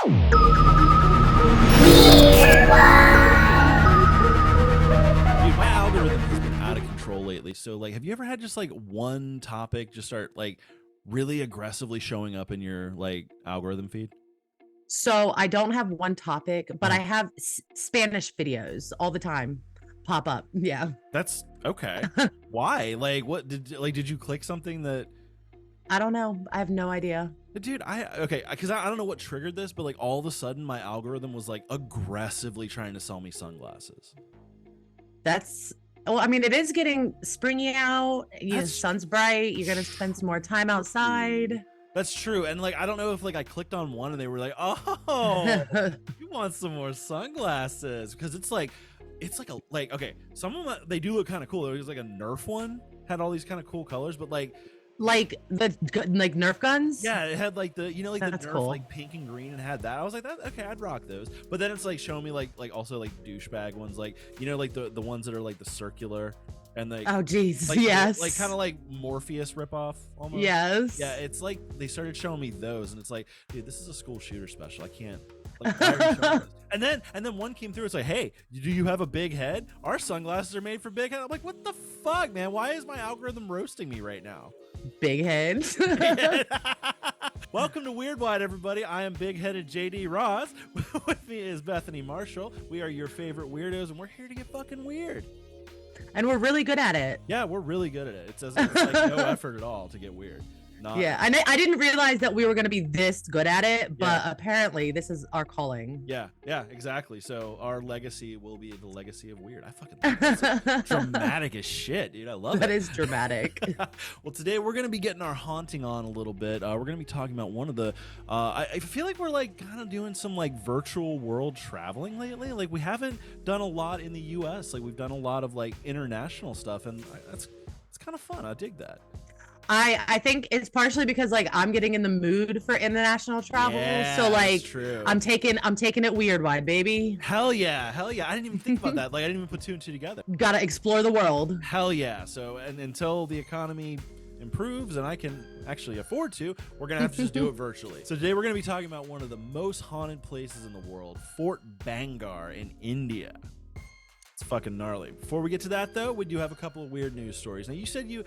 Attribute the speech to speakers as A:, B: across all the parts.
A: My algorithm has been out of control lately. So, like, have you ever had just like one topic just start like really aggressively showing up in your like algorithm feed?
B: So I don't have one topic, but I
A: Uh,
B: have Spanish videos all the time pop up. Yeah.
A: that's okay. Why? Like, what did you click something that?
B: I don't know. I have no idea.
A: Dude, okay, because I don't know what triggered this, but like all of a sudden my algorithm was like aggressively trying to sell me sunglasses.
B: That's well, I mean, it is getting springy out. You know,
A: That's
B: sun's bright. You're gonna spend some more time outside.
A: That's true. And like I don't know if like I clicked on one and they were like, "Oh, you want some more sunglasses?" Because it's like okay, some of them they do look kind of cool. There was like a Nerf one had all these kind of cool colors, but like
B: like like Nerf guns.
A: yeah, it had like the like
B: That's
A: the Nerf
B: cool.
A: like pink and green and had that. I was like, that okay, I'd rock those. But then it's like showing me like also like douchebag ones, like like the ones that are like the circular and like
B: Oh geez.
A: like
B: Yes.
A: like kind of like Morpheus ripoff almost.
B: Yes.
A: Yeah, it's like they started showing me those, and it's like, dude, this is a school shooter special. I can't. Like, why are you showing this? And then one came through. It's like, hey, do you have a big head? Our sunglasses are made for big head. I'm like, what the fuck, man? Why is my algorithm roasting me right now?
B: Big head.
A: Welcome to Weirdwide, everybody. I am big-headed JD Ross. With me is Bethany Marshall. We are your favorite weirdos, and we're here to get fucking weird.
B: And we're really good at it.
A: Yeah, we're really good at it. It's like no effort at all to get weird.
B: Yeah, I didn't realize that we were going to be this good at it, but apparently this is our calling.
A: Yeah, exactly. So our legacy will be the legacy of weird. I fucking think that's dramatic as shit, dude. I love it.
B: That is dramatic.
A: Well, today we're going to be getting our haunting on a little bit. We're going to be talking about one of the, I feel like we're like kind of doing some like virtual world traveling lately. Like we haven't done a lot in the US. Like we've done a lot of like international stuff, and it's kind of fun. I dig that.
B: I think it's partially because like I'm getting in the mood for international travel.
A: Yeah,
B: so like
A: true.
B: I'm taking it weird wide, baby.
A: Hell yeah. I didn't even think about that. Like I didn't even put two and two together.
B: Gotta explore the world.
A: Hell yeah. So and until the economy improves and I can actually afford to, we're gonna have to just do it virtually. So today we're gonna be talking about one of the most haunted places in the world, Fort Bhangarh in India. It's fucking gnarly. Before we get to that though, we do have a couple of weird news stories. Now you said you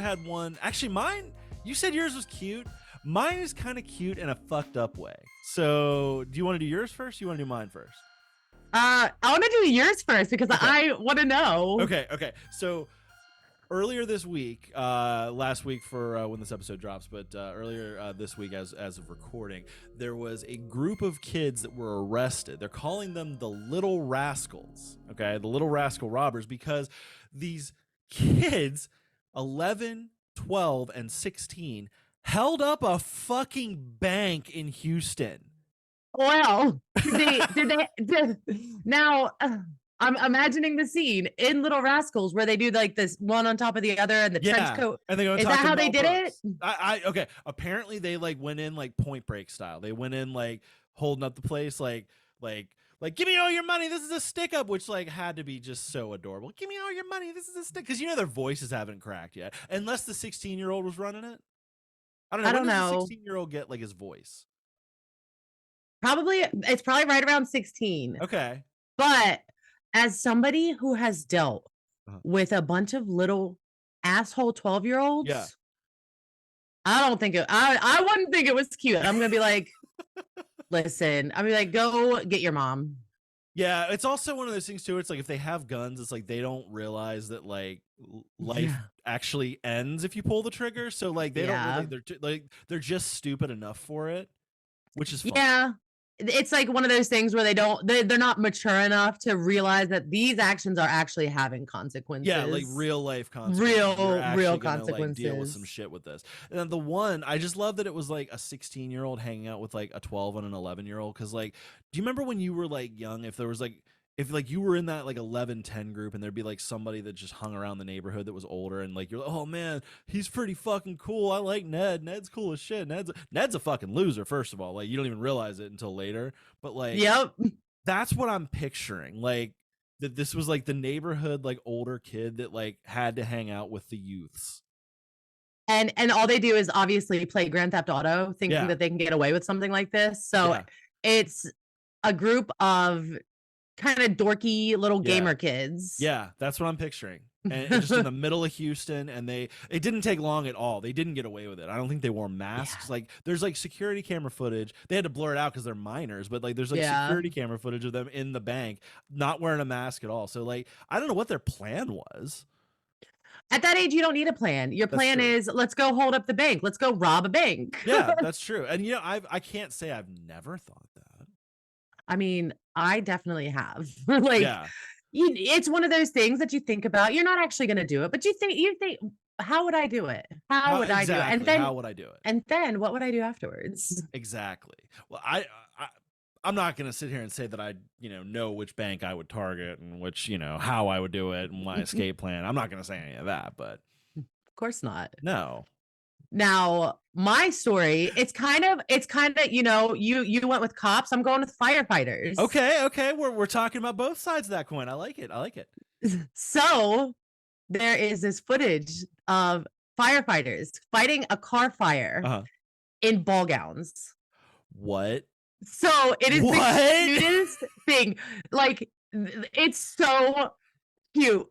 A: had one. Actually, mine. You said yours was cute. Mine is kind of cute in a fucked up way. So, do you want to do yours first? Or you want to do mine first?
B: I want to do yours first because
A: Okay.
B: I want to know.
A: Okay. So earlier this week, last week for when this episode drops, but earlier this week as of recording, there was a group of kids that were arrested. They're calling them the Little Rascals, okay? The Little Rascal Robbers, because these kids, 11, 12, and 16, held up a fucking bank in Houston.
B: Well, now I'm imagining the scene in Little Rascals where they do like this one on top of the other and the trench coat.
A: And they go,
B: is that how they did it?
A: Okay. Apparently they like went in like Point Break style. They went in like holding up the place like give me all your money. This is a stick up, which like had to be just so adorable. Give me all your money. This is a stick, because their voices haven't cracked yet, unless the 16-year-old was running it. I don't know. When does the 16-year-old get like his voice?
B: It's probably right around 16.
A: Okay.
B: But as somebody who has dealt with a bunch of little asshole 12-year-olds, I don't think I wouldn't think it was cute. I'm gonna be like, listen, I'm gonna be like, go get your mom. Yeah,
A: it's also one of those things too. It's like if they have guns, it's like they don't realize that like life actually ends if you pull the trigger. So like they don't really, they're just stupid enough for it, which is fun.
B: Yeah. It's like one of those things where they're not mature enough to realize that these actions are actually having consequences.
A: Yeah, like real life consequences.
B: Real consequences.
A: Like, deal with some shit with this. And then the one, I just love that it was like a 16-year-old hanging out with like a 12 and an 11-year-old. Because like, do you remember when you were like young? If you were in that like 11-10 group and there'd be like somebody that just hung around the neighborhood that was older, and like you're like, oh man, he's pretty fucking cool. I like Ned. Ned's cool as shit. Ned's a fucking loser, first of all. Like you don't even realize it until later. But like, that's what I'm picturing. Like that this was like the neighborhood like older kid that like had to hang out with the youths.
B: And all they do is obviously play Grand Theft Auto, thinking that they can get away with something like this. So It's a group of kind of dorky little gamer kids.
A: Yeah, that's what I'm picturing. And just in the middle of Houston, and it didn't take long at all. They didn't get away with it. I don't think they wore masks. Like there's like security camera footage. They had to blur it out because they're minors, but like there's like security camera footage of them in the bank not wearing a mask at all. So like I don't know what their plan was.
B: At that age, you don't need a plan. Your plan is let's go hold up the bank. Let's go rob a bank.
A: Yeah, that's true. And you know, I can't say I've never thought that.
B: I mean, I definitely have. Like it's one of those things that you think about. You're not actually going to do it, but you think, how would I do it? How would I do it? And then
A: how would I do it?
B: And then what would I do afterwards?
A: Exactly. Well, I'm not going to sit here and say that I, know which bank I would target and which, how I would do it and my escape plan. I'm not going to say any of that, but
B: of course not.
A: No.
B: Now, my story, it's kind of, you went with cops. I'm going with firefighters.
A: Okay. We're talking about both sides of that coin. I like it.
B: So there is this footage of firefighters fighting a car fire in ball gowns.
A: What?
B: So it is the cutest thing. Like, it's so cute.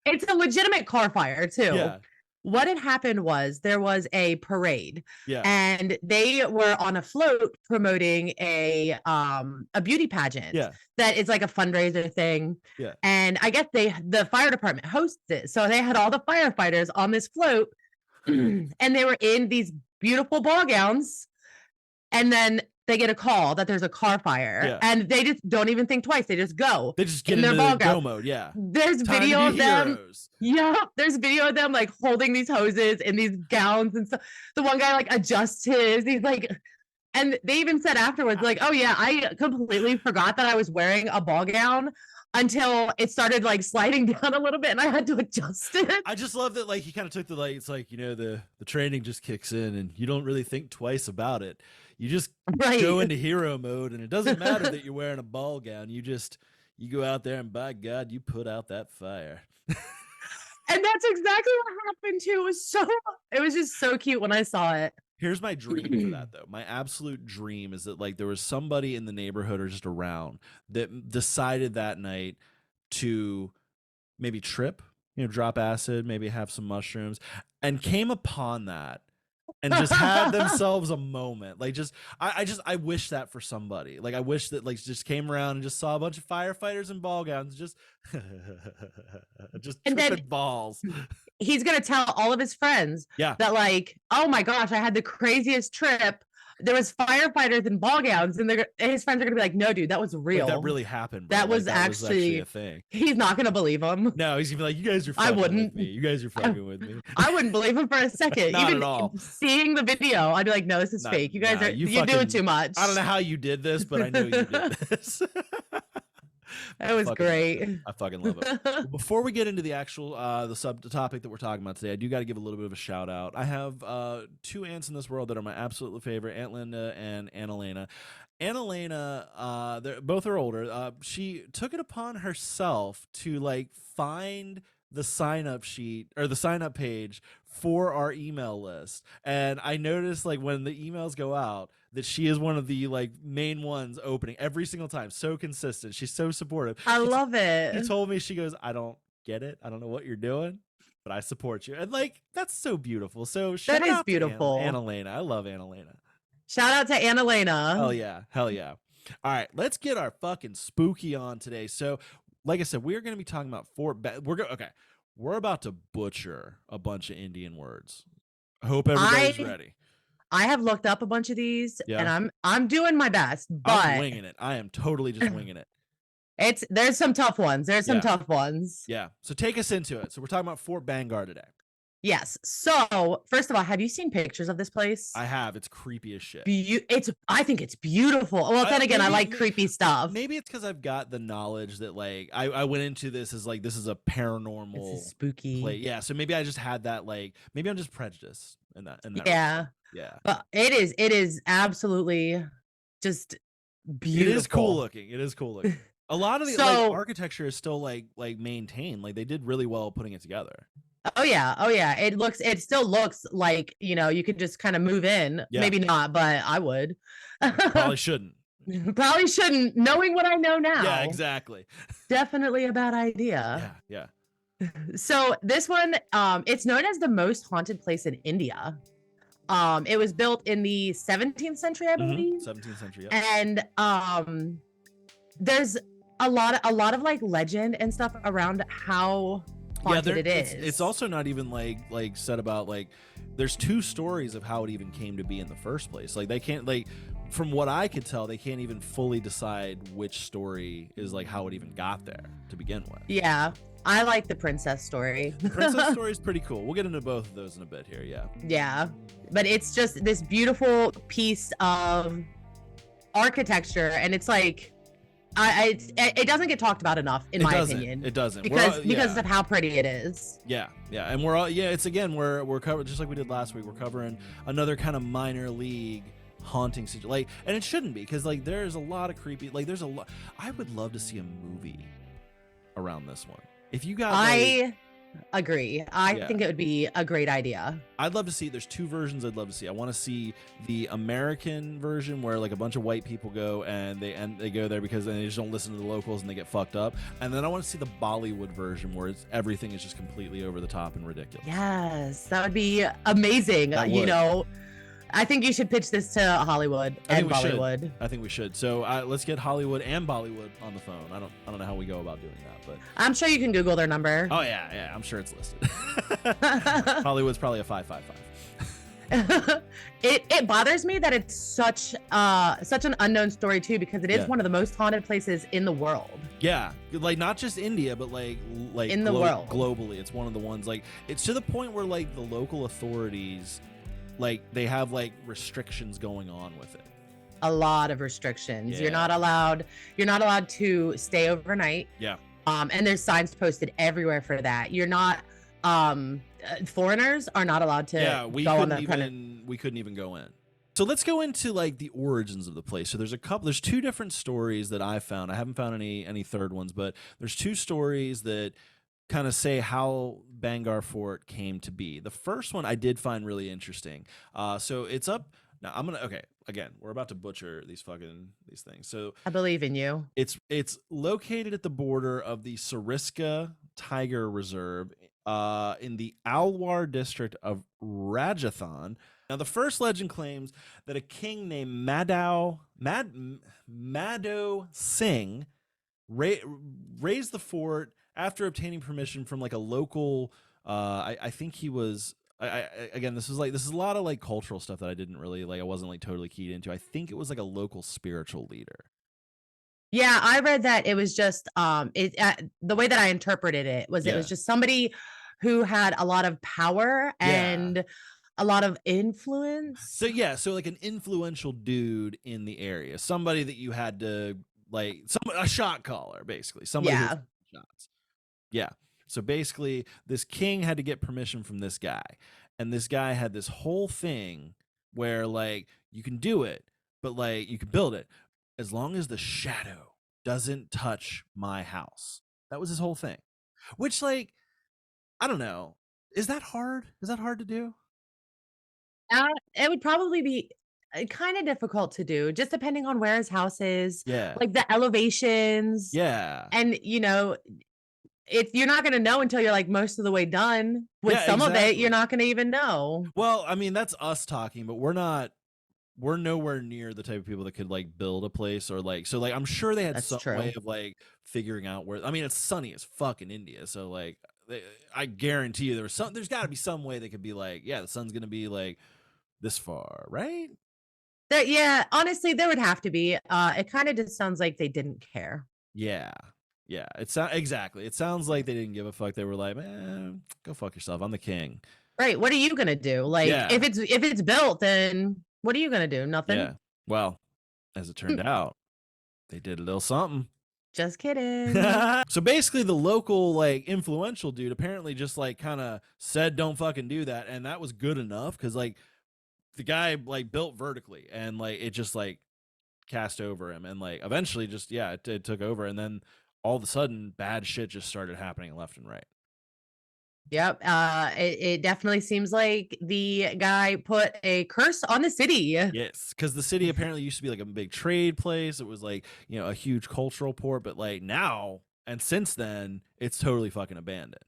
B: It's a legitimate car fire too.
A: Yeah.
B: What had happened was there was a parade, and they were on a float promoting a beauty pageant that is like a fundraiser thing.
A: Yeah.
B: And I guess the fire department hosts it. So they had all the firefighters on this float and they were in these beautiful ball gowns. And then they get a call that there's a car fire and they just don't even think twice. They just go.
A: They just get in their ball go mode. Yeah.
B: There's video of them. Yeah. There's video of them like holding these hoses in these gowns and stuff. The one guy like adjusts his. He's like, and they even said afterwards, like, oh yeah, I completely forgot that I was wearing a ball gown until it started like sliding down a little bit and I had to adjust it.
A: I just love that like he kind of took it's like, the training just kicks in and you don't really think twice about it. You just go into hero mode and it doesn't matter that you're wearing a ball gown. You go out there and by God, you put out that fire.
B: And that's exactly what happened too. It was just so cute when I saw it.
A: Here's my dream for that though. My absolute dream is that like there was somebody in the neighborhood or just around that decided that night to maybe trip, drop acid, maybe have some mushrooms, and came upon that and just had themselves a moment. Like I wish that for somebody. Like I wish that like just came around and just saw a bunch of firefighters in ball gowns just tripping balls.
B: He's gonna tell all of his friends that like, oh my gosh, I had the craziest trip. There was firefighters in ball gowns, and his friends are gonna be like, no, dude, that was real.
A: Like, that really happened. Bro.
B: That was actually
A: a thing.
B: He's not gonna believe him.
A: No, he's gonna be like, you guys are fucking with me. You guys are fucking with me.
B: I wouldn't believe him for a second.
A: Not
B: Even
A: at all.
B: Seeing the video, I'd be like, no, this is fake. You guys are you're doing too much.
A: I don't know how you did this, but I know you did this.
B: That was great.
A: I fucking love it. Before we get into the actual the topic that we're talking about today, I do got to give a little bit of a shout out. I have two aunts in this world that are my absolute favorite, Aunt Linda and Aunt Elena. Aunt Elena, both are older. She took it upon herself to like find the sign up sheet or the sign up page for our email list, and I noticed like when the emails go out that she is one of the like main ones opening every single time. So consistent. She's so supportive.
B: I love it.
A: She told me, she goes, I don't get it. I don't know what you're doing, but I support you. And like, that's so beautiful. So shout out to
B: beautiful.
A: Aunt Elena. I love Aunt Elena.
B: Shout out to Aunt Elena.
A: Hell yeah. Hell yeah. All right. Let's get our fucking spooky on today. So like I said, we're going to be talking about we're about to butcher a bunch of Indian words. I hope everybody's ready.
B: I have looked up a bunch of these and I'm doing my best, but
A: I'm winging it. I am totally just winging it.
B: There's some tough ones. Tough ones.
A: Yeah. So take us into it. So we're talking about Fort Bhangarh today.
B: Yes. So first of all, have you seen pictures of this place?
A: I have. It's creepy as shit.
B: I think it's beautiful. Well, then again, I like creepy stuff.
A: Maybe it's because I've got the knowledge that like I went into this as like this is a paranormal,
B: this is spooky
A: play. Yeah. So maybe I just had that like maybe I'm just prejudiced in that.
B: Yeah.
A: Yeah.
B: But it is absolutely just beautiful.
A: It is cool looking. A lot of the like, architecture is still like maintained. Like they did really well putting it together.
B: Oh yeah. It still looks like, you could just kind of move in. Yeah. Maybe not, but I would.
A: Probably shouldn't.
B: Probably shouldn't. Knowing what I know now.
A: Yeah, exactly.
B: Definitely a bad idea.
A: Yeah.
B: So this one, it's known as the most haunted place in India. It was built in the 17th century, I believe.
A: 17th century, yep.
B: And there's a lot of like legend and stuff around how haunted it is.
A: It's also not even like said about like there's two stories of how it even came to be in the first place. Like they can't like from what I could tell, they can't even fully decide which story is like how it even got there to begin with.
B: Yeah. I like the princess story.
A: The princess story is pretty cool. We'll get into both of those in a bit here, yeah.
B: Yeah. But it's just this beautiful piece of architecture, and it's like it doesn't get talked about enough in my opinion.
A: It doesn't.
B: Because of how pretty it is.
A: Yeah. And it's again we're covering just like we did last week. We're covering another kind of minor league haunting situation. Like, and it shouldn't be because like there's a lot of creepy there's a lot. I would love to see a movie around this one. If you got
B: I agree. I think it would be a great idea.
A: I'd love to see, there's two versions I'd love to see. I want to see the American version where like a bunch of white people go and they go there because they just don't listen to the locals and they get fucked up. And then I want to see the Bollywood version where everything is just completely over the top and ridiculous.
B: Yes, that would be amazing. You know, I think you should pitch this to Hollywood and Bollywood.
A: I think we should. So let's get Hollywood and Bollywood on the phone. I don't know how we go about doing that, but
B: I'm sure you can Google their number.
A: Oh yeah, I'm sure it's listed. Hollywood's probably a 555.
B: It bothers me that it's such an unknown story too, because it is one of the most haunted places in the world.
A: Yeah, like not just India, but like
B: in the world
A: globally. It's one of the ones like it's to the point where like the local authorities. Like they have like restrictions going on with it.
B: A lot of restrictions. You're not allowed to stay overnight.
A: Yeah.
B: And there's signs posted everywhere for that. You're not foreigners are not allowed to
A: we couldn't even go in. So let's go into like the origins of the place. So there's two different stories that I found. I haven't found any third ones, but there's two stories that kind of say how Bhangahr Fort came to be. The first one I did find really interesting. So it's up now. Again, we're about to butcher these things. So
B: I believe in you.
A: It's located at the border of the Sariska Tiger Reserve in the Alwar district of Rajasthan. Now, the first legend claims that a king named Madho Singh raised the fort after obtaining permission from like a local I think he was again this is a lot of like cultural stuff that I didn't really like. I wasn't like totally keyed into. I think it was like a local spiritual leader.
B: Yeah, I read that it was just the way that I interpreted it was it was just somebody who had a lot of power and a lot of influence.
A: So like an influential dude in the area, somebody that you had to like a shot caller, basically somebody who shots. Yeah. So basically, this king had to get permission from this guy. And this guy had this whole thing where, like, you can do it, but, like, you can build it as long as the shadow doesn't touch my house. That was his whole thing. Which, like, I don't know. Is that hard? Is that hard to do?
B: It would probably be kind of difficult to do, just depending on where his house is.
A: Yeah.
B: Like the elevations.
A: Yeah.
B: And, you know, you're not going to know until you're like most of the way done with some of it. You're not going to even know.
A: Well, I mean, that's us talking, but we're nowhere near the type of people that could like build a place or like, so like, I'm sure they had some way of like figuring out where, I mean, it's sunny as fuck in India. So like, I guarantee you there's gotta be some way they could be like, yeah, the sun's going to be like this far, right?
B: Yeah. Honestly, there would have to be, it kind of just sounds like they didn't care.
A: Yeah. Yeah, exactly. It sounds like they didn't give a fuck. They were like, man, go fuck yourself. I'm the king.
B: Right. What are you gonna do? Like, if it's built, then what are you gonna do? Nothing.
A: Yeah. Well, as it turned out, they did a little something.
B: Just kidding.
A: So basically, the local like influential dude apparently just like kind of said, "Don't fucking do that," and that was good enough because like the guy like built vertically and like it just like cast over him and like eventually just it took over and then. All of a sudden, bad shit just started happening left and right.
B: Yep. It definitely seems like the guy put a curse on the city.
A: Yes, because the city apparently used to be like a big trade place. It was like, a huge cultural port, but like now and since then, it's totally fucking abandoned.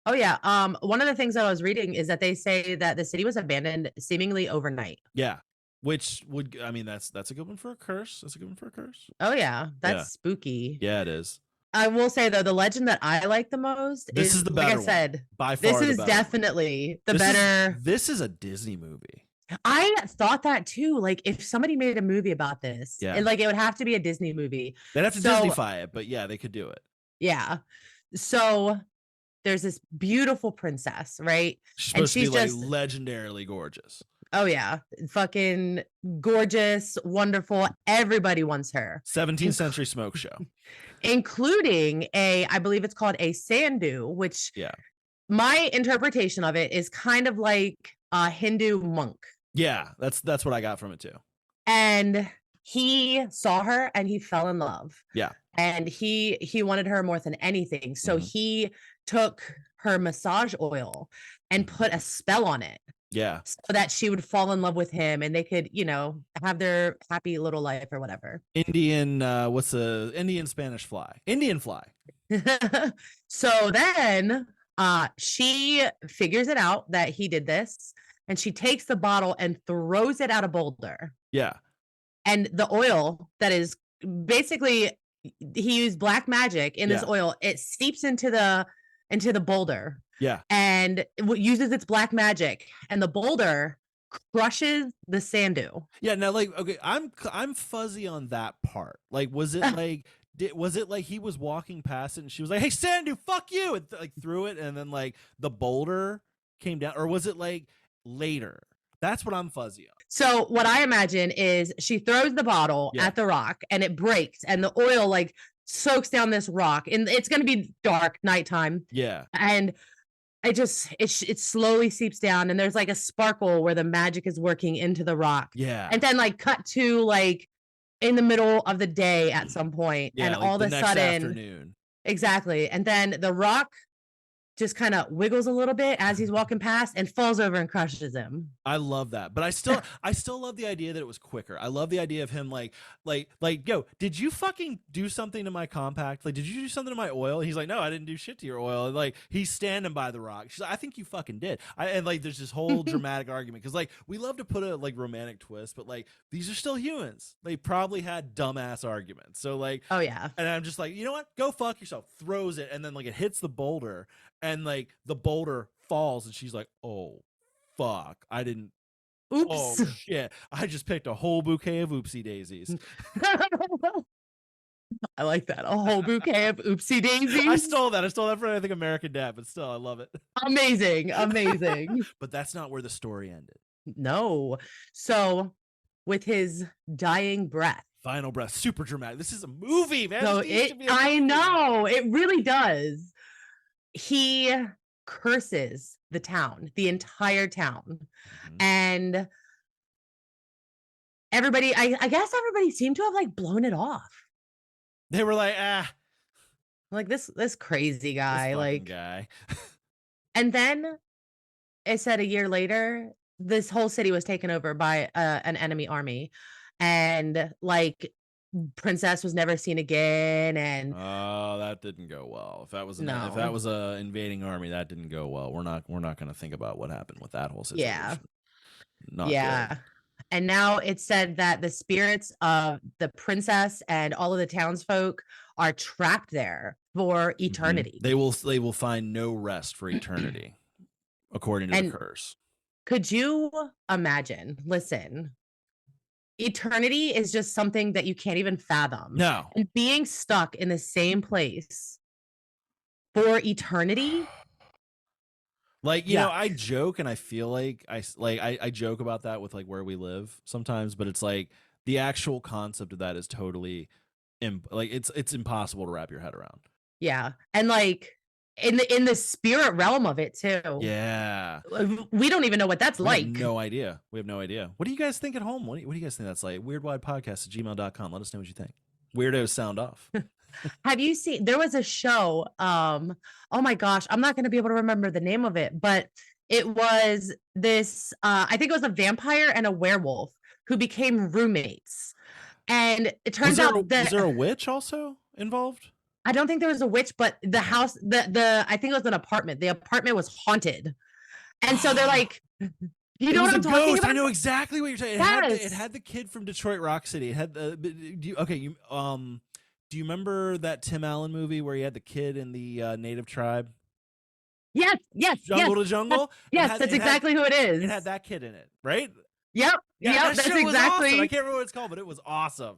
B: Oh yeah. One of the things that I was reading is that they say that the city was abandoned seemingly overnight.
A: Yeah. Which would, I mean, that's a good one for a curse. That's a good one for a curse.
B: Oh yeah,
A: Yeah.
B: that's spooky.
A: Yeah, it is.
B: I will say though, the legend that I like the most
A: This is
B: is,
A: the
B: like I
A: better one.
B: said,
A: By
B: this
A: far the
B: is
A: better one.
B: definitely the
A: This
B: better.
A: This is a Disney movie.
B: I thought that too. Like if somebody made a movie about this,
A: Yeah.
B: and like it would have to be a Disney movie.
A: They'd have to Disneyfy it, but yeah, they could do it.
B: Yeah. So there's this beautiful princess, right?
A: She's
B: And
A: supposed
B: she's
A: to be like
B: just
A: legendarily gorgeous.
B: oh yeah, fucking gorgeous, wonderful. Everybody wants her.
A: 17th century smoke show.
B: Including I believe it's called a sandu, which
A: yeah,
B: my interpretation of it is kind of like a Hindu monk.
A: Yeah, that's what I got from it too.
B: And he saw her and he fell in love.
A: Yeah.
B: And he wanted her more than anything. So he took her massage oil and put a spell on it.
A: Yeah.
B: So that she would fall in love with him and they could, have their happy little life or whatever.
A: Indian, what's the Indian Spanish fly? Indian fly.
B: So then she figures it out that he did this and she takes the bottle and throws it at a boulder.
A: Yeah.
B: And the oil that is basically he used black magic in this oil. It seeps into the boulder.
A: Yeah.
B: And it uses its black magic and the boulder crushes the sandu.
A: Yeah. Now, like, okay, I'm fuzzy on that part. Like, was it like, was it like he was walking past it and she was like, "Hey, sandu, fuck you," and like threw it, and then like the boulder came down, or was it like later? That's what I'm fuzzy on.
B: So what I imagine is she throws the bottle at the rock and it breaks and the oil like soaks down this rock and it's going to be dark nighttime.
A: Yeah.
B: And it slowly seeps down and there's like a sparkle where the magic is working into the rock.
A: Yeah.
B: And then like cut to like in the middle of the day at some point, and
A: like
B: all of a sudden
A: afternoon.
B: Exactly. And then the rock just kind of wiggles a little bit as he's walking past and falls over and crushes him.
A: I love that. But I still love the idea that it was quicker. I love the idea of him like, yo, did you fucking do something to my compact? Like, did you do something to my oil? And he's like, no, I didn't do shit to your oil. And like, he's standing by the rock. She's like, I think you fucking did. And like, there's this whole dramatic argument. Cause like, we love to put a like romantic twist, but like, these are still humans. They probably had dumbass arguments. So like,
B: oh yeah.
A: And I'm just like, you know what? Go fuck yourself. Throws it. And then like, it hits the boulder. And like the boulder falls and she's like, oh fuck, I didn't.
B: Oops.
A: Oh shit, I just picked a whole bouquet of oopsie daisies.
B: I like that. A whole bouquet of oopsie daisies.
A: I stole that from I think American Dad, but still I love it.
B: Amazing.
A: But that's not where the story ended.
B: No. So with his dying breath,
A: final breath, super dramatic. This is a movie, man.
B: So I know it really does. He curses the town, the entire town. And everybody, I guess everybody seemed to have like blown it off.
A: They were like,
B: like this crazy guy, like
A: guy.
B: And then it said a year later, this whole city was taken over by an enemy army. And like princess was never seen again, and
A: oh, that didn't go well. If that was a invading army, that didn't go well. We're not going to think about what happened with that whole situation.
B: Yeah.
A: Not good.
B: And now it's said that the spirits of the princess and all of the townsfolk are trapped there for eternity.
A: They will find no rest for eternity, according to the curse.
B: Could you imagine? Listen, eternity is just something that you can't even fathom.
A: No.
B: And being stuck in the same place for eternity.
A: Like, you know, I joke and I feel like I joke about that with like where we live sometimes, but it's like the actual concept of that is totally it's impossible to wrap your head around.
B: Yeah. And like in the spirit realm of it too.
A: Yeah.
B: We don't even know what that's like.
A: No idea. We have no idea. What do you guys think at home? What do you guys think that's like? Weirdwidepodcast@gmail.com. Let us know what you think. Weirdos sound off.
B: Have you seen there was a show, oh my gosh, I'm not gonna be able to remember the name of it, but it was this, I think it was a vampire and a werewolf who became roommates. And it turns out
A: Was
B: that
A: there a witch also involved?
B: I don't think there was a witch, but the
A: Okay.
B: house, the I think it was an apartment. The apartment was haunted. And so they're like, you
A: It
B: know
A: was
B: what
A: a
B: I'm talking
A: ghost.
B: about?
A: I know exactly what you're saying. It
B: Yes.
A: had the kid from Detroit Rock City. It had the okay, do you remember that Tim Allen movie where he had the kid in the native tribe?
B: Yes, yes, yes.
A: Jungle to
B: That's
A: Jungle?
B: yes, that's exactly who it
A: It had
B: is.
A: that kid in it, right?
B: Yep,
A: Yeah,
B: yep,
A: that
B: that's
A: show was awesome. I
B: exactly.
A: can't remember what it's called, but it was awesome.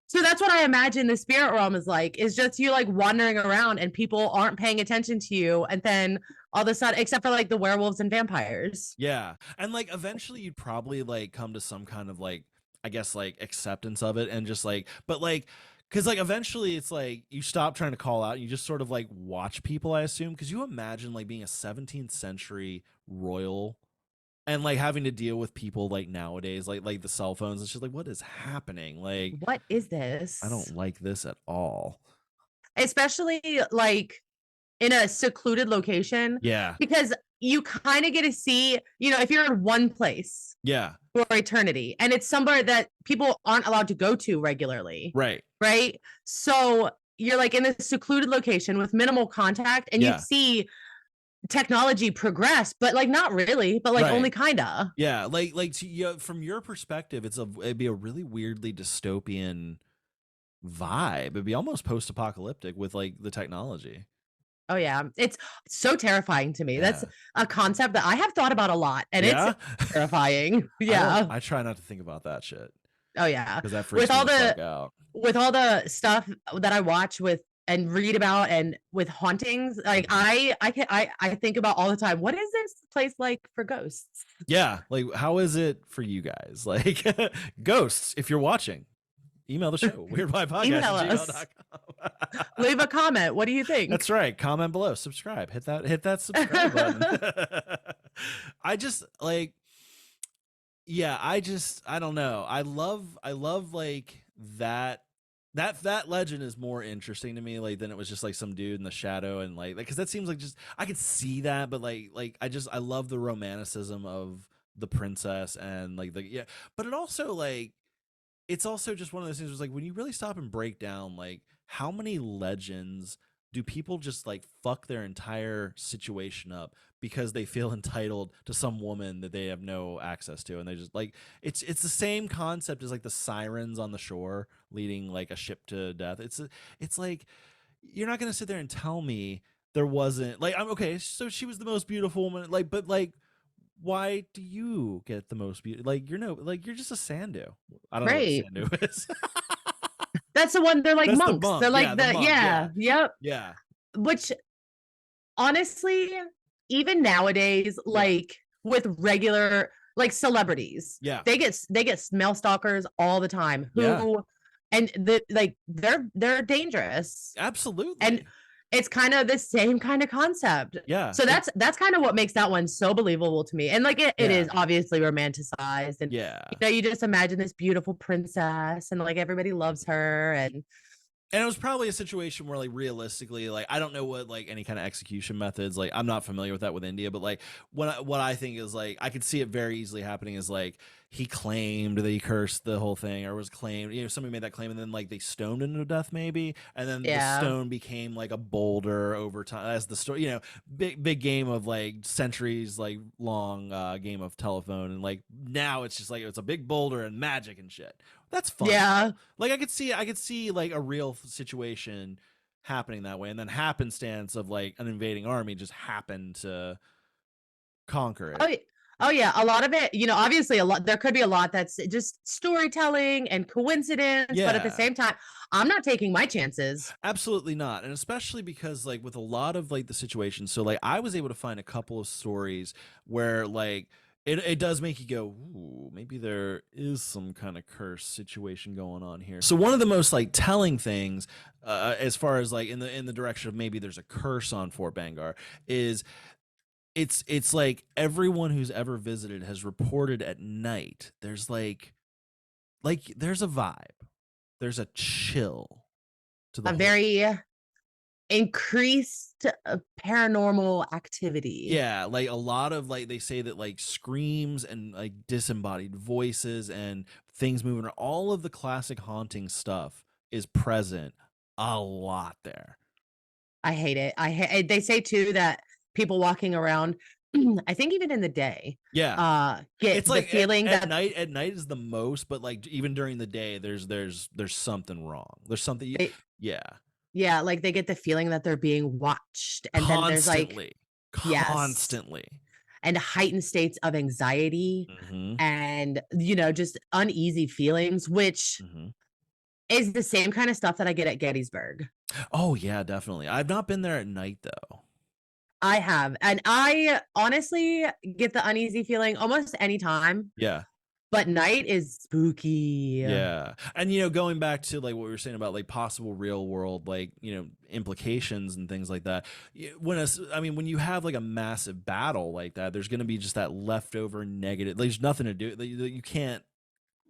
B: So that's what I imagine the spirit realm is like. Is just you like wandering around and people aren't paying attention to you, and then all of a sudden, except for like the werewolves and vampires.
A: Yeah. And like eventually you'd probably like come to some kind of like I guess like acceptance of it and just like but like cuz like eventually it's like you stop trying to call out and you just sort of like watch people I assume cuz you imagine like being a 17th century royal and like having to deal with people like nowadays like the cell phones it's just like what is happening? Like
B: What is
A: I don't
B: this?
A: like this at all.
B: Especially like in a secluded location,
A: Yeah.
B: because you kind of get to see, if you're in one place
A: Yeah.
B: for eternity and it's somewhere that people aren't allowed to go to regularly,
A: Right.
B: right? So you're like in a secluded location with minimal contact and you
A: Yeah.
B: see technology progress, but like not really, but like only
A: Right.
B: kinda.
A: Yeah, from your perspective, it'd be a really weirdly dystopian vibe. It'd be almost post-apocalyptic with like the technology.
B: Oh yeah, it's so terrifying to me. That's
A: Yeah.
B: a concept that I have thought about a lot, and it's
A: Yeah?
B: terrifying. Yeah.
A: I try not to think about that shit
B: Oh yeah.
A: because that
B: With
A: freaks me
B: all
A: the fuck
B: the
A: out.
B: with all the stuff that I watch with and read about and with hauntings, like
A: Mhm.
B: I think about all the time, what is this place like for ghosts?
A: Yeah, like how is it for you guys? Like ghosts, if you're watching, email the show,
B: Email us.
A: weirdwidepodcast@gmail.com.
B: Leave a comment. What do you think?
A: That's right. Comment below, subscribe, hit that subscribe button. I just like yeah, I don't know. I love like that legend is more interesting to me like than it was just like some dude in the shadow and like because that seems like just I could see that but like I love the romanticism of the princess and like the yeah but it also like it's also just one of those things where it's like when you really stop and break down like how many legends do people just like fuck their entire situation up because they feel entitled to some woman that they have no access to and they just like it's the same concept as like the sirens on the shore leading like a ship to death it's like you're not going to sit there and tell me there wasn't like I'm okay so she was the most beautiful woman like but like why do you get the most beauty? Like you're no, like you're just a sandu. I don't know what a
B: Right.
A: sandu is.
B: That's the one, they're like
A: That's the
B: monks.
A: monk.
B: They're
A: Yeah,
B: like
A: the
B: the
A: monk.
B: yeah,
A: Yeah,
B: yep.
A: yeah,
B: Which honestly, even nowadays,
A: yeah,
B: like with regular like celebrities,
A: yeah,
B: they get smell stalkers all the time
A: yeah.
B: who and they're dangerous. And
A: Absolutely.
B: it's kind of the same kind of concept.
A: Yeah,
B: So that's kind of what makes that one so believable to me. And like it is
A: yeah,
B: obviously romanticized and
A: yeah.
B: you just imagine this beautiful princess and like everybody loves her and
A: And it was probably a situation where like realistically like I don't know what like any kind of execution methods like I'm not familiar with that with India but like what I think is like I could see it very easily happening is like he claimed that he cursed the whole thing or was claimed somebody made that claim and then like they stoned him to death maybe and then the
B: yeah.
A: stone became like a boulder over time as the story big game of like centuries like long game of telephone and like now it's just like it's a big boulder and magic and shit that's fun
B: Yeah.
A: though. Like I could see like a real situation happening that way, and then happenstance of like an invading army just happened to conquer
B: Oh,
A: it.
B: oh yeah, a lot of it, obviously a lot there could be a lot that's just storytelling and coincidence, but at the
A: Yeah,
B: same time, I'm not taking my chances.
A: absolutely not, and especially because like with a lot of like the situations. So like I was able to find a couple of stories where like it does make you go, ooh, maybe there is some kind of curse situation going on here. So one of the most like telling things, as far as like in the direction of maybe there's a curse on Fort Bhangarh, is it's like everyone who's ever visited has reported at night there's like there's a vibe, there's a chill, to the
B: a
A: whole.
B: very increased paranormal activity.
A: Yeah, like a lot of like they say that like screams and like disembodied voices and things moving around, all of the classic haunting stuff is present a lot there.
B: I hate it. They say too that people walking around, I think even in the day,
A: Yeah.
B: get
A: It's
B: the
A: like
B: feeling
A: at
B: that
A: night is the most, but like even during the day there's something wrong. There's something
B: they
A: yeah.
B: yeah, like they get the feeling that they're being watched. And then there's like,
A: Constantly.
B: yes,
A: Constantly.
B: and heightened states of anxiety
A: Mhm.
B: and, just uneasy feelings, which
A: Mhm.
B: is the same kind of stuff that I get at Gettysburg.
A: Oh yeah, definitely. I've not been there at night though.
B: I have. And I honestly get the uneasy feeling almost anytime,
A: Yeah.
B: but night is spooky.
A: Yeah. And going back to like what we were saying about like possible real world like, implications and things like that. When you have like a massive battle like that, there's going to be just that leftover negative. There's nothing to do. You can't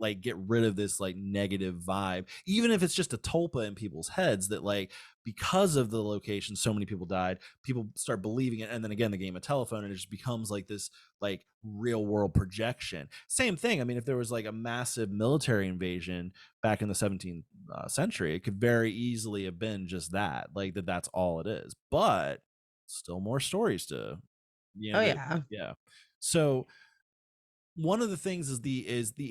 A: like get rid of this like negative vibe, even if it's just a tulpa in people's heads that like because of the location so many people died, people start believing it, and then again the game of telephone, and it just becomes like this like real world projection. Same thing, I mean, if there was like a massive military invasion back in the 17th century, it could very easily have been just that, like that's all it is, but still more stories to
B: Oh yeah.
A: yeah. So one of the things is the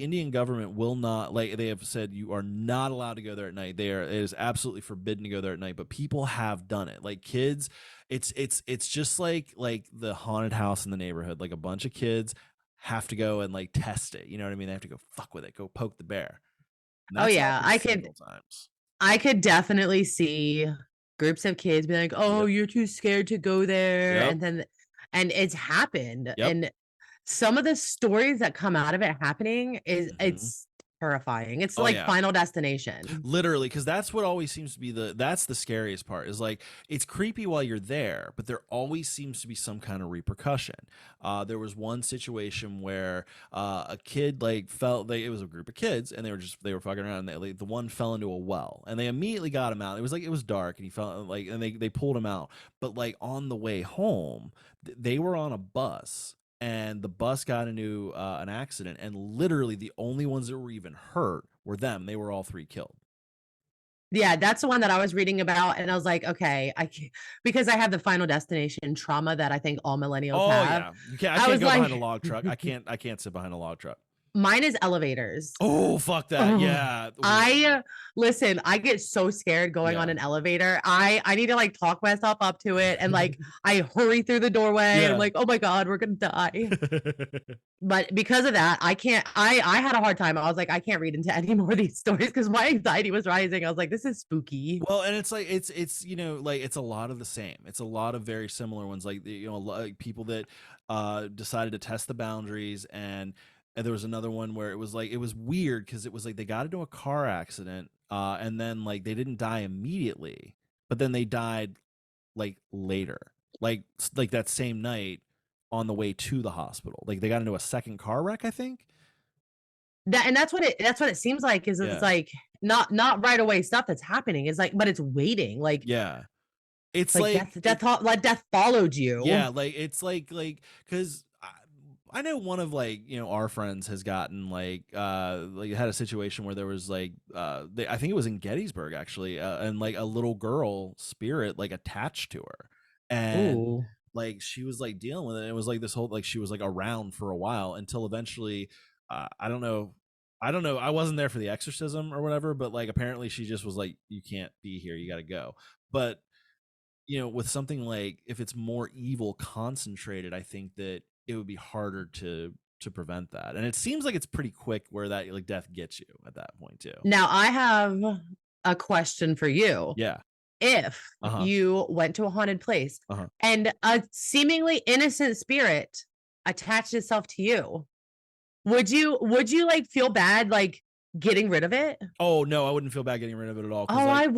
A: Indian government will not, like they have said, you are not allowed to go there at night. It is absolutely forbidden to go there at night, but people have done it. Like kids, it's just like the haunted house in the neighborhood. Like a bunch of kids have to go and like test it. You know what I mean? They have to go fuck with it, go poke the bear. And
B: Oh
A: that's
B: yeah.
A: happened several times.
B: I could definitely see groups of kids be like, "Oh,
A: Yep.
B: you're too scared to go there."
A: Yep.
B: And it's happened.
A: Yep.
B: And some of the stories that come out of it happening is
A: Mhm.
B: it's terrifying. It's
A: Oh
B: like
A: yeah.
B: Final Destination.
A: Literally, because that's what always seems to be that's the scariest part, is like it's creepy while you're there, but there always seems to be some kind of repercussion. There was one situation where a kid like fell, it was a group of kids and they were fucking around, and the one fell into a well and they immediately got him out. It was dark and he fell like, and they pulled him out, but like on the way home they were on a bus and the bus got into an accident, and literally the only ones that were even hurt were them. They were all three killed.
B: Yeah, that's the one that I was reading about, and I was like, "Okay, I can't," because I have the Final Destination trauma that I think all millennials
A: Oh
B: have.
A: yeah, you can't. I
B: I
A: can't
B: was
A: go behind a
B: like,
A: log truck. I can't. I can't sit behind a log truck.
B: mine is elevators.
A: Oh fuck that.
B: Oh,
A: Yeah.
B: I listen, I get so scared going on
A: Yeah.
B: an elevator. I need to like talk myself up to it, and like I hurry through the doorway.
A: Yeah.
B: I'm like, "Oh my god, we're gonna die." But because of that, I can't. I had a hard time. I was like, I can't read into any more of these stories because my anxiety was rising. I was like, this is spooky.
A: Well, and it's like it's like it's a lot of the same. It's a lot of very similar ones, like like people that decided to test the boundaries, and there was another one where it was like it was weird because it was like they got into a car accident, and then like they didn't die immediately, but then they died like later, like that same night on the way to the hospital. Like they got into a second car wreck, I think.
B: That's what it seems like. Is it's
A: Yeah.
B: like not right away stuff that's happening. It's like, but it's waiting.
A: Yeah. It's
B: Like
A: like
B: like death followed you.
A: yeah, like it's like because I know one of like our friends has gotten like had a situation where there was like I think it was in Gettysburg actually, and like a little girl spirit like attached to her, and
B: Ooh.
A: like she was like dealing with it. It was like this whole like she was like around for a while until eventually I don't know. I don't know. I wasn't there for the exorcism or whatever, but like apparently she just was like, you can't be here. You got to go. But with something like if it's more evil concentrated, I think that it would be harder to prevent that. And it seems like it's pretty quick where that like death gets you at that point too.
B: Now I have a question for you.
A: Yeah.
B: If
A: Uh-huh.
B: you went to a haunted place
A: Uh-huh.
B: and a seemingly innocent spirit attached itself to you, would you like feel bad like getting rid of it?
A: Oh no, I wouldn't feel bad getting rid of it at all. Cause
B: Oh,
A: like
B: I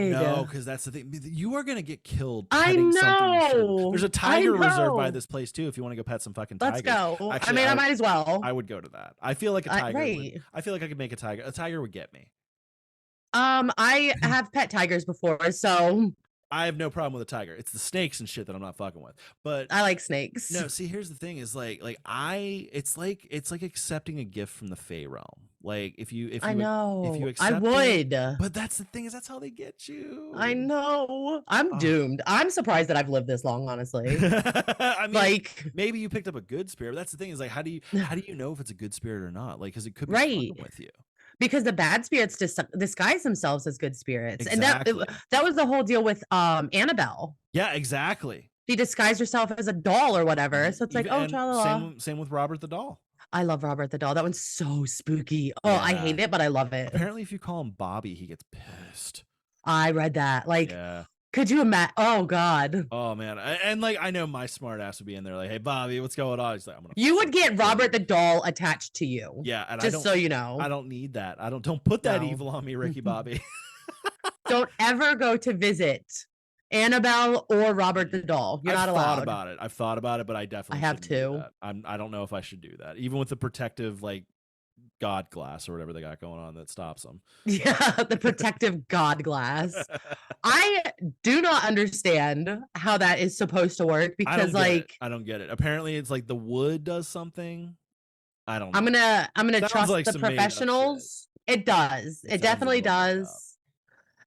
A: no,
B: would.
A: because that's the thing. You are gonna get killed
B: I
A: petting something you shouldn't. There's
B: know.
A: a
B: I
A: tiger reserve by
B: know.
A: this place too. If you want to go pet some fucking
B: Let's
A: tigers.
B: go. I
A: Actually,
B: mean, I might as well.
A: I would go to that. I feel like a tiger would.
B: Right.
A: I feel like I could make a tiger. A tiger would get me.
B: I have pet tigers before, so
A: I have no problem with a tiger. It's the snakes and shit that I'm not fucking with. But
B: I like snakes.
A: no, see, here's the thing: is it's like accepting a gift from the Fey realm. Like if you
B: I
A: accept it,
B: would.
A: but that's the thing is that's how they get you.
B: I know. I'm doomed. I'm surprised that I've lived this long, honestly.
A: I mean,
B: like
A: maybe you picked up a good spirit. But that's the thing is like how do you know if it's a good spirit or not? Like because it could be
B: right.
A: fucking with you.
B: Because the bad spirits disguise themselves as good spirits.
A: Exactly.
B: And that was the whole deal with Annabelle.
A: Yeah, exactly.
B: She disguised herself as a doll or whatever. So it's like, oh,
A: same with Robert the doll.
B: I love Robert the doll. That one's so spooky. Oh, I hate it, but I love it.
A: Apparently, if you call him Bobby, he gets pissed.
B: I read that. Like, could you imagine? Oh God.
A: Oh man, and like I know my smart ass would be in there, like, hey Bobby, what's going on? He's like, I'm gonna.
B: You would get Robert the doll attached to you.
A: Yeah, and
B: just so you know,
A: I don't need that. Don't put that evil on me, Ricky Bobby.
B: Don't ever go to visit Annabelle or Robert the doll. You're not allowed.
A: I've thought about it, but I definitely
B: have to.
A: I don't know if I should do that, even with the protective like God glass or whatever they got going on that stops them.
B: Yeah, the protective God glass. I do not understand how that is supposed to work because
A: I don't get it. Apparently it's like the wood does something. I don't know.
B: I'm gonna trust the professionals. It does. It definitely does.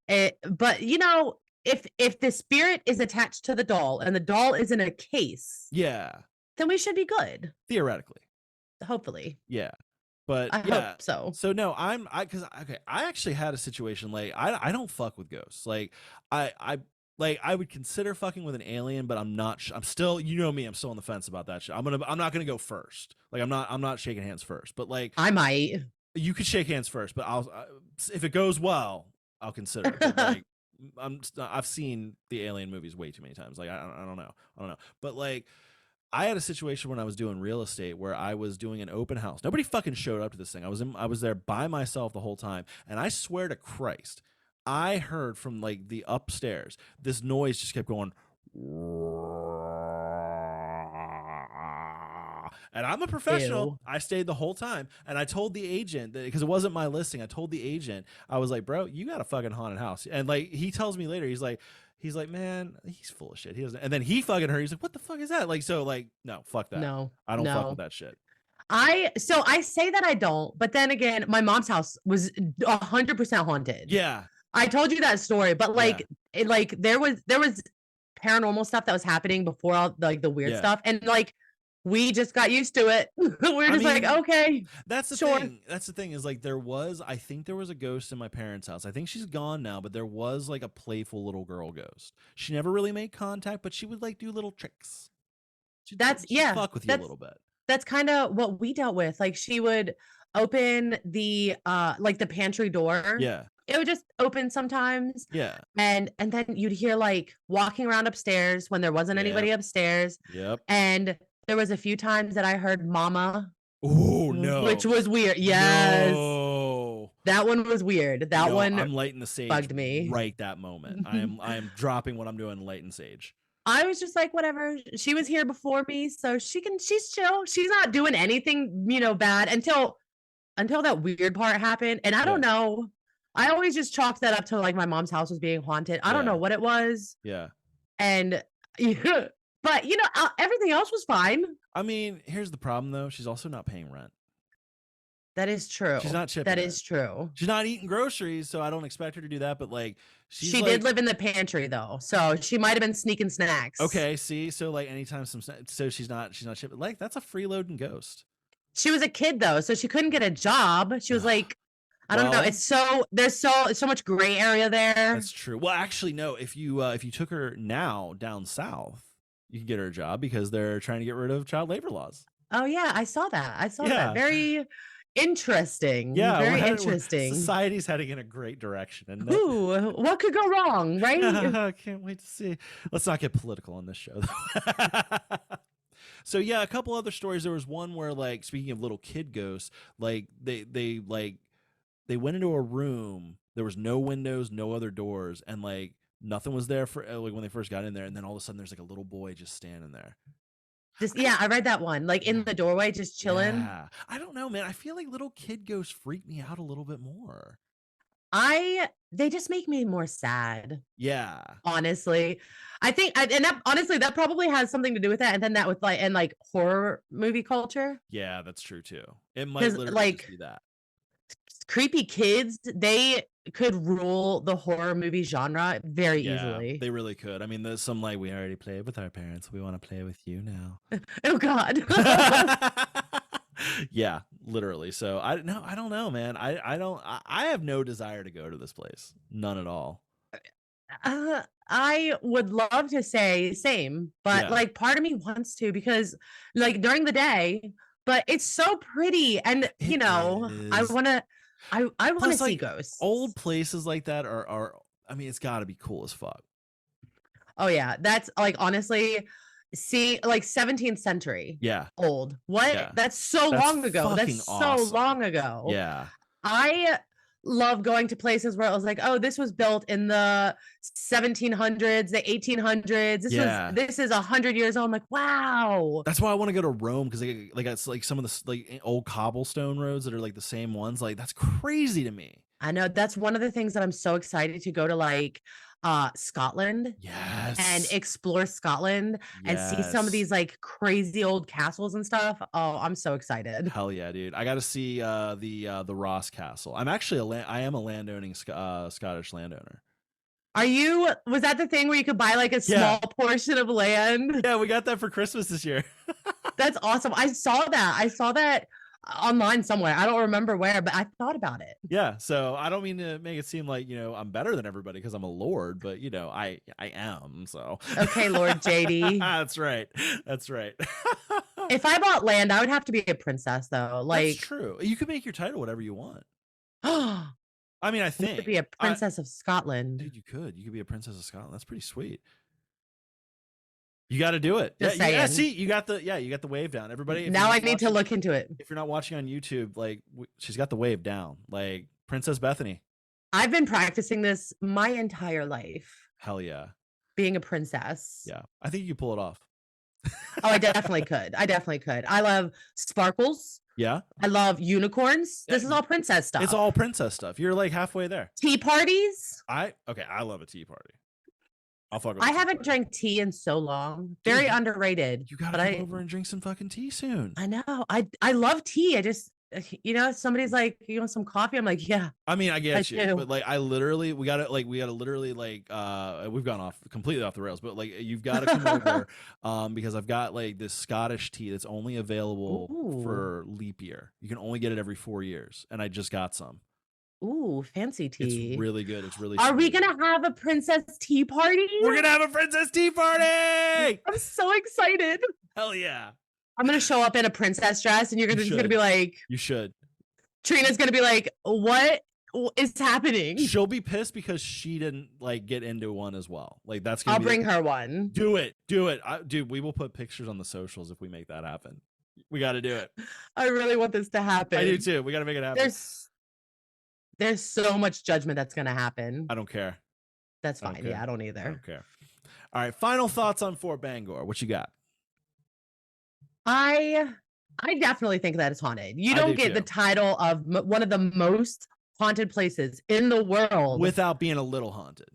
B: But you know, if the spirit is attached to the doll and the doll is in a case, then we should be good.
A: Theoretically.
B: Hopefully.
A: Yeah. But
B: I hope so.
A: So no, I actually had a situation like I don't fuck with ghosts. Like I would consider fucking with an alien, but I'm not. I'm still, you know me, I'm still on the fence about that shit. I'm not gonna go first. Like I'm not shaking hands first. But like
B: I might.
A: You could shake hands first, but if it goes well, I'll consider it. But like I've seen the Alien movies way too many times. Like I don't know. But like. I had a situation when I was doing real estate where I was doing an open house. Nobody fucking showed up to this thing. I was there by myself the whole time, and I swear to Christ, I heard from like the upstairs this noise just kept going. And I'm a professional.
B: Ew.
A: I stayed the whole time, and I told the agent that because it wasn't my listing. I told the agent, I was like, "Bro, you got a fucking haunted house." And like he tells me later, he's like, man, he's full of shit. He doesn't. And then he fucking he's like, what the fuck is that? Like, so like, no, fuck that.
B: No,
A: I don't fuck with that shit.
B: I say that I don't, but then again, my mom's house was 100% haunted.
A: Yeah.
B: I told you that story, but like, there was paranormal stuff that was happening before all the weird stuff. And like, we just got used to it. We're just like, okay.
A: That's the thing. That's the thing is like I think there was a ghost in my parents' house. I think she's gone now, but there was like a playful little girl ghost. She never really made contact, but she would like do little tricks. She'd fuck with you a little bit.
B: That's kind of what we dealt with. Like she would open the the pantry door.
A: Yeah.
B: It would just open sometimes.
A: Yeah.
B: And then you'd hear like walking around upstairs when there wasn't anybody upstairs.
A: Yep.
B: And there was a few times that I heard mama.
A: Oh no.
B: Which was weird. Yes.
A: No.
B: That one was weird. That one
A: I'm lighting the sage
B: bugged me.
A: Right that moment. I am dropping what I'm doing and lighting sage.
B: I was just like, whatever. She was here before me, so she's chill. She's not doing anything, bad until that weird part happened. And I don't know. I always just chalked that up to like my mom's house was being haunted. I don't know what it was.
A: Yeah.
B: And but everything else was fine.
A: I mean, here's the problem though. She's also not paying rent.
B: That is true.
A: She's not chipping.
B: That is true.
A: She's not eating groceries, so I don't expect her to do that. But like,
B: she did live in the pantry though, so she might have been sneaking snacks.
A: Okay, see, so like anytime so she's not shipping. Like that's a freeloading ghost.
B: She was a kid though, so she couldn't get a job. She was like, I don't know. It's there's so much gray area there.
A: That's true. Well, actually, no. If you took her now down south, you could get her a job because they're trying to get rid of child labor laws.
B: Oh yeah, I saw that. that. Very interesting.
A: Yeah,
B: very interesting.
A: Society's heading in a great direction. And
B: ooh, what could go wrong, right?
A: I can't wait to see. Let's not get political on this show, though. So yeah, a couple other stories. There was one where, like, speaking of little kid ghosts, like they went into a room. There was no windows, no other doors, and like nothing was there for like when they first got in there. And then all of a sudden, there's like a little boy just standing there.
B: I read that one, like in the doorway, just chilling.
A: Yeah. I don't know, man. I feel like little kid ghosts freak me out a little bit more.
B: They just make me more sad.
A: Yeah.
B: Honestly. I think and that honestly, that probably has something to do with that, and then that with, like and, like, horror movie culture.
A: Yeah, that's true too. It might
B: Because
A: literally just
B: like,
A: be that.
B: creepy kids, they could rule the horror movie genre very
A: Yeah,
B: easily.
A: they really could. I mean, there's some like we already played with our parents. We want to play with you now.
B: Oh god.
A: Yeah, literally. So I no, I don't know, man. I have no desire to go to this place. None at all.
B: I would love to say same, but,
A: Yeah,
B: like, part of me wants to because, like, during the day but it's so pretty and,
A: it
B: I
A: is.
B: wanna I wanna
A: Plus,
B: see
A: like old
B: ghosts.
A: places like that are. I mean, it's got to be cool as fuck.
B: Oh, yeah, that's, like, honestly, see like, 17th century
A: Yeah,
B: old. What?
A: yeah.
B: That's so
A: That's
B: long ago,
A: fucking
B: that's so
A: awesome.
B: long ago.
A: Yeah.
B: I love going to places where it was like, "Oh, this was built in the 1700s, the 1800s.
A: Yeah.
B: This is 100 years old." I'm like, "Wow."
A: That's why I want to go to Rome because they got like some of the like old cobblestone roads that are like the same ones. Like that's crazy to me.
B: I know that's one of the things that I'm so excited to go to, like, Scotland and
A: Yes.
B: explore Scotland and see some of
A: Yes.
B: these, like, crazy old castles and stuff. Oh, I'm so excited.
A: Hell yeah, dude. I got to see the Ross Castle. I am a landowning Scottish landowner.
B: Are you was that the thing where you could buy, like, a
A: Yeah.
B: small portion of land?
A: Yeah, we got that for Christmas this year.
B: That's awesome. I saw that online somewhere. I don't remember where, but I thought about it.
A: Yeah, so I don't mean to make it seem like, I'm better than everybody because I'm a lord, but I am, so.
B: Okay, Lord JD.
A: That's right. That's right.
B: If I bought land, I would have to be a princess though.
A: That's
B: Like,
A: true. You can make your title whatever you want.
B: I
A: I mean, I
B: would
A: think.
B: be a princess of Scotland.
A: Dude, you could. You could be a princess of Scotland. That's pretty sweet. You got to do it.
B: Just
A: Yeah, yeah.
B: saying.
A: See, you got the wave down. Everybody.
B: Now I need to look into it.
A: If you're not watching on YouTube, like she's got the wave down, like Princess Bethany.
B: I've been practicing this my entire life,
A: Hell yeah.
B: being a princess.
A: Yeah, I think you could pull it off.
B: Oh, I definitely could. I definitely could. I love sparkles.
A: Yeah.
B: I love unicorns. This is all princess stuff.
A: It's all princess stuff. You're like halfway there.
B: Tea parties.
A: I love a tea party. I'll fuck with
B: I
A: a tea
B: haven't
A: party.
B: drank tea in so long. Very underrated.
A: You gotta come over and drink some fucking tea soon.
B: I know. I love tea. I just somebody's like, "You want some coffee?" I'm like, "Yeah."
A: I mean, I get you,
B: do.
A: but like, we gotta literally like, we've gone off completely off the rails, but like, you've got to come over, because I've got like this Scottish tea that's only available
B: Ooh.
A: for leap year. You can only get it every 4 years, and I just got some.
B: Ooh, fancy tea.
A: It's really good. It's really.
B: Are we
A: sweet.
B: gonna have a princess tea party?
A: We're gonna have a princess tea party.
B: I'm so excited.
A: Hell yeah!
B: I'm gonna show up in a princess dress, and you're
A: You
B: just gonna
A: should.
B: be like,
A: You should.
B: Trina's gonna be like, "What is happening?"
A: She'll be pissed because she didn't like get into one as well. Like that's gonna
B: I'll
A: be
B: bring her one.
A: Do it. Dude, we will put pictures on the socials if we make that happen. We got to do it.
B: I really want this to happen.
A: I do too. We got to make it happen.
B: There's so much judgment that's gonna happen.
A: I don't care.
B: That's fine. Yeah, I don't either.
A: I don't care. All right, final thoughts on Fort Bhangarh. What you got?
B: I definitely think that it's haunted. You don't get the title of one of the most haunted places in the world
A: without being a little haunted.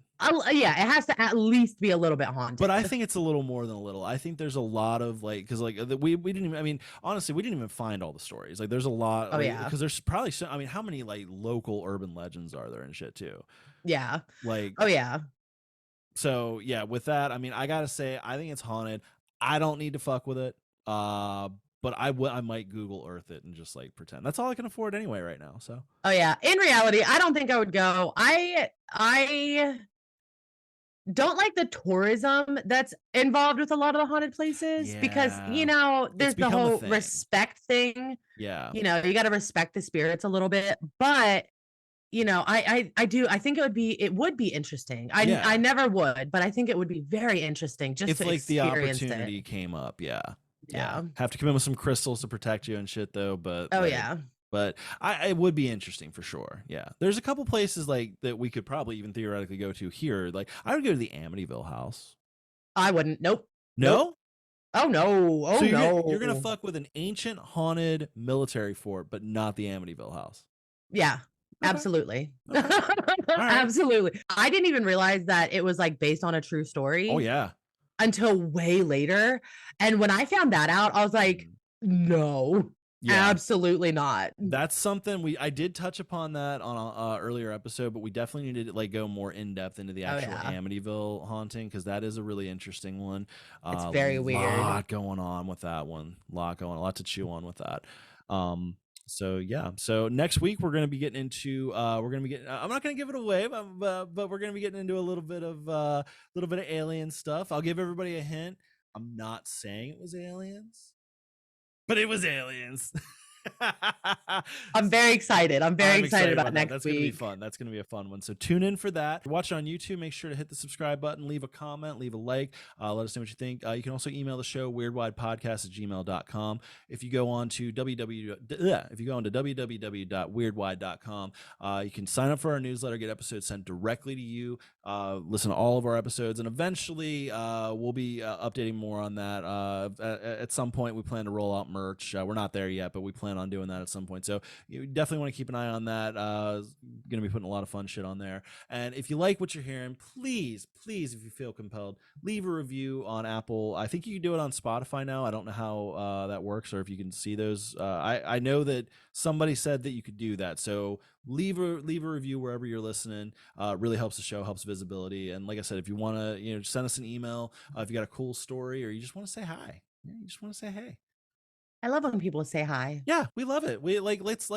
B: Yeah, it has to at least be a little bit haunted.
A: But I think it's a little more than a little. I think there's a lot of like, because like we didn't even, I mean, honestly, we didn't even find all the stories. Like there's a lot.
B: Oh
A: like,
B: yeah.
A: Because there's probably I mean, how many like local urban legends are there and shit too?
B: Yeah.
A: Like.
B: Oh yeah.
A: So yeah, with that, I mean, I gotta say, I think it's haunted. I don't need to fuck with it. But I might Google Earth it and just like pretend. That's all I can afford anyway right now. So.
B: Oh yeah. In reality, I don't think I would go. I don't like the tourism that's involved with a lot of the haunted places because there's the whole respect thing.
A: Yeah.
B: You got to respect the spirits a little bit, but I think it would be interesting. I never would, but I think it would be very interesting just
A: if like the opportunity came up. Yeah. Have to come in with some crystals to protect you and shit though, but but it would be interesting for sure. Yeah, there's a couple places like that we could probably even theoretically go to here. Like I would go to the Amityville house.
B: I wouldn't. Nope.
A: No.
B: Oh no. Oh
A: so
B: no.
A: You're gonna fuck with an ancient haunted military fort, but not the Amityville house.
B: Yeah. Absolutely.
A: Okay.
B: Absolutely. I didn't even realize that it was like based on a true story.
A: Oh yeah.
B: Until way later. And when I found that out, I was like, no.
A: Yeah.
B: Absolutely not.
A: That's something I did touch upon that on a earlier episode, but we definitely need to like go more in depth into the actual Amityville haunting, because that is a really interesting one.
B: It's very weird.
A: Lot going on with that one. Lot to chew on with that. So yeah. So next week we're going to be getting into I'm not going to give it away, but we're going to be getting into a little bit of alien stuff. I'll give everybody a hint. I'm not saying it was aliens, but it was aliens.
B: I'm very excited. I'm very excited about next week.
A: That's going to be fun. That's going to be a fun one. So tune in for that. Watch it on YouTube. Make sure to hit the subscribe button, leave a comment, leave a like. Let us know what you think. You can also email the show, weirdwidepodcast@gmail.com. If you go on to www.weirdwide.com, you can sign up for our newsletter, get episodes sent directly to you, listen to all of our episodes, and eventually we'll be updating more on that. At some point, we plan to roll out merch. We're not there yet, but we plan on doing that at some point. So you definitely want to keep an eye on that. Going to be putting a lot of fun shit on there. And if you like what you're hearing, please, if you feel compelled, leave a review on Apple. I think you can do it on Spotify now. I don't know how that works, or if you can see those. I know that somebody said that you could do that. So leave a review wherever you're listening. Really helps the show, helps visibility. And like I said, if you want to, send us an email, if you got a cool story, or you just want to say hi, you just want to say hey.
B: I love when people say hi.
A: Yeah, we love it. We let's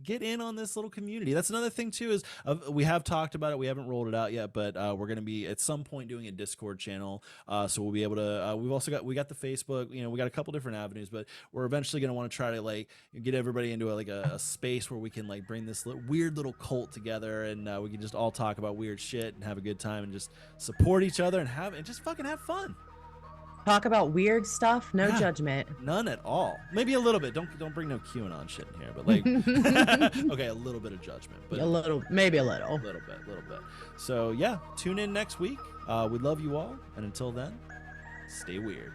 A: get in on this little community. That's another thing too, is we have talked about it. We haven't rolled it out yet, but we're going to be at some point doing a Discord channel. So we'll be able to, we got the Facebook, we got a couple different avenues, but we're eventually going to want to try to get everybody into a space where we can bring this weird little cult together, and we can just all talk about weird shit and have a good time and just support each other and just fucking have fun.
B: Talk about weird stuff, no judgment.
A: None at all. Maybe a little bit. Don't bring no QAnon shit in here, but okay, a little bit of judgment. But
B: maybe a little.
A: A little bit. So yeah, tune in next week. We love you all, and until then, stay weird.